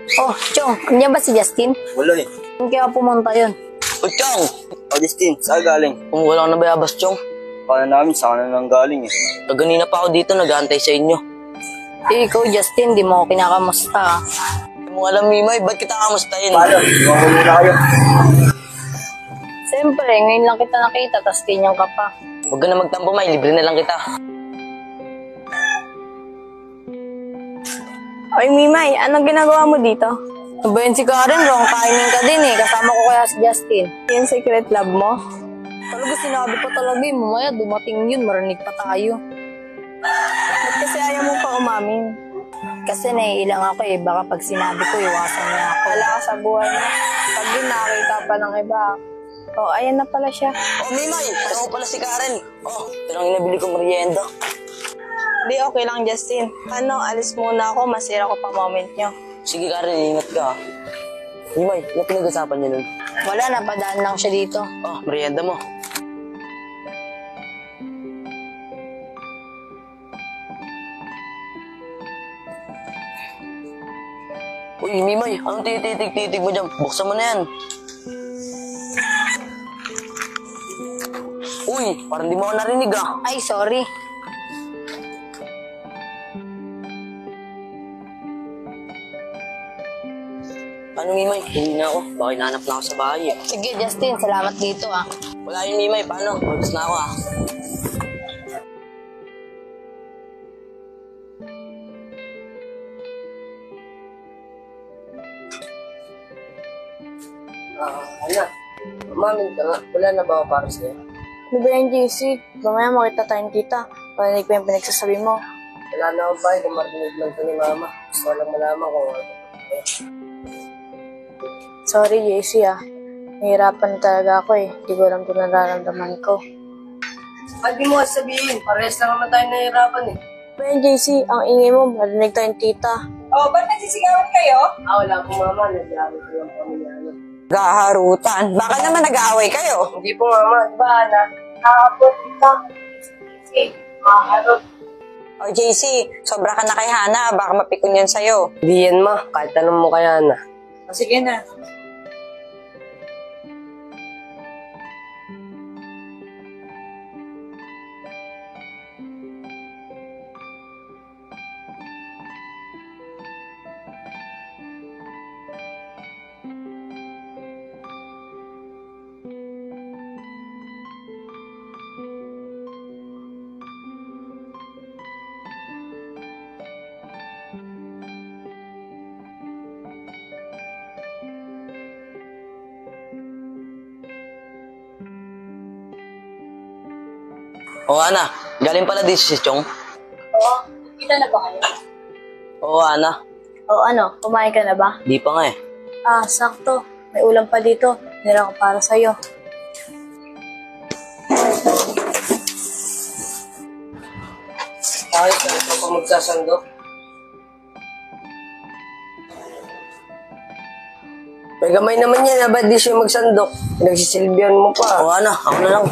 Oh, Chong, nandiyan ba si Justin? Wala eh. Kaya pumunta yun. O, Chong! O, Justin, saan galing? Kung wala ka na bayabas, Chong. Kala namin, saan na lang galing eh. Kaganina pa ako dito, nag-aantay sa inyo. Eh, ikaw, Justin, di mo ako kinakamusta. Hindi mo alam, Mimay, ba't kita kamustahin? Paano? Iwan muna kayo. Siyempre, ngayon lang kita nakita, tas ganyan ka pa. Huwag ka na magtampo, May. Libre na lang kita. Oy, Mimay, anong ginagawa mo dito? Ano ba yun si Karen? Wrong timing ka din eh. Kasama ko kaya si Justin. Yung secret love mo? Talaga sinabi pa talaga eh. Mamaya dumating yun, marinig pa tayo. Ba't kasi ayaw mo pa umamin? Kasi naiilang ako eh. Baka pag sinabi ko, iwasan niya ako. Wala ka sa buhay mo. Pag din nakakita pa ng iba. Oh, ayan na pala siya. Oh, Mimay, ako pala si Karen. Oh, pero ang inabili ko merienda. Di, okay lang, Justin. Ano, alis muna ako. Masira ko pa moment nyo. Sige, Karen, ingat ka. Mimay, ano pinag-usapan niyo nun? Wala, napadaan lang siya dito. Oh, merienda mo. Uy, Mimay, anong tititig-titig mo dyan? Buksan mo na yan. Uy, parang di mo ako narinig ah. Ay, sorry. Ano, Mimay? Hindi na ako. Baka hinahanap na ako sa bahay eh. Sige, Justin, salamat dito ah. Wala yun, Mimay. Paano? Magpas na ako ah. Anak, umamin ka nga. Wala na ba ako para sa'yo? Ano ba yan, JC? Mamaya makita tayong tita. Parinig pa yung pinagsasabi mo. Wala na ako ba? Kung marinig lang ito ni Mama. Gusto ko lang malaman kung ano. Sorry, JC ah. Nahihirapan na talaga ako eh. Hindi ko alam kung nararamdaman ko. Ay, di mo sabihin. Parehas lang naman tayo nahihirapan eh. Ano ba yan, JC? Ang ingay mo, marinig tayong tita. Oh, ba't nagsisigawan kayo? Wala po, Mama. Nag-aaway ko lang kami ni Ana. Gaharutan. Baka naman nag-aaway kayo. Hindi po, Mama. Diba, Ana? Oh, JC, sobra ka na kay Hana. Baka mapikon yan sa'yo. Hindi yan, Ma. Kahit tanong mo kay Ana. Sige na. Oo, Ana. Galing pala dito si Chong. Oo, kita na ba kayo? Oo, Ana. O ano, kumain ka na ba? Di pa nga eh. Ah, sakto. May ulam pa dito. Nira ko para sa'yo. Ay, saan ka pa magsasando? May gamay naman yan, ba't di siya magsandok? Nagsisilbihan mo pa. Oo, Ana. Ako na lang.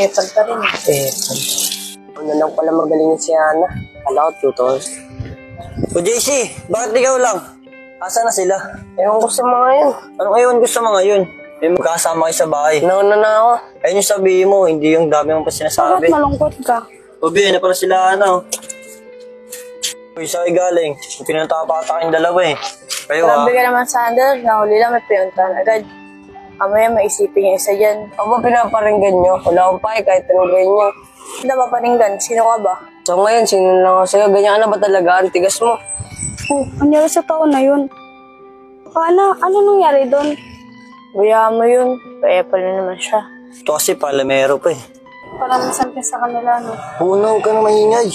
Pagka rin. Ano lang pala magaling si Ana. Kala ko tutol. O JC, bakit ikaw lang? Asa na sila? Ewan ko sa mga yun. Anong ewan ko sa mga yun? May magkasama kayo sa bahay. Nauna na ako. Ayun yung sabihin mo, hindi yung dami mo pa sinasabi. Bakit malungkot ka? Ubi, na pala sila ano. Uy, sa'yo galing. Pinatapata kayong dalawa eh. Kayo ha? Grabe ka naman, Sander. Nahuli lang, may pinuntahan agad. Mamaya maisipin niya isa dyan. Ako ba pinaparinggan nyo? Wala akong pake kahit anong gawin nyo. Hindi na paparinggan. Sino ka ba? So ngayon, sino lang ako sa'yo? Ganyan ka na ba talaga? Ang tigas mo. Oh, nangyari sa taon na yun. Ano nangyari doon? Bayaan mo yun. Paepal na naman siya. Ito kasi palamero pa eh. Parang nasal ka sa kanila, no? Punaw ka na maingay.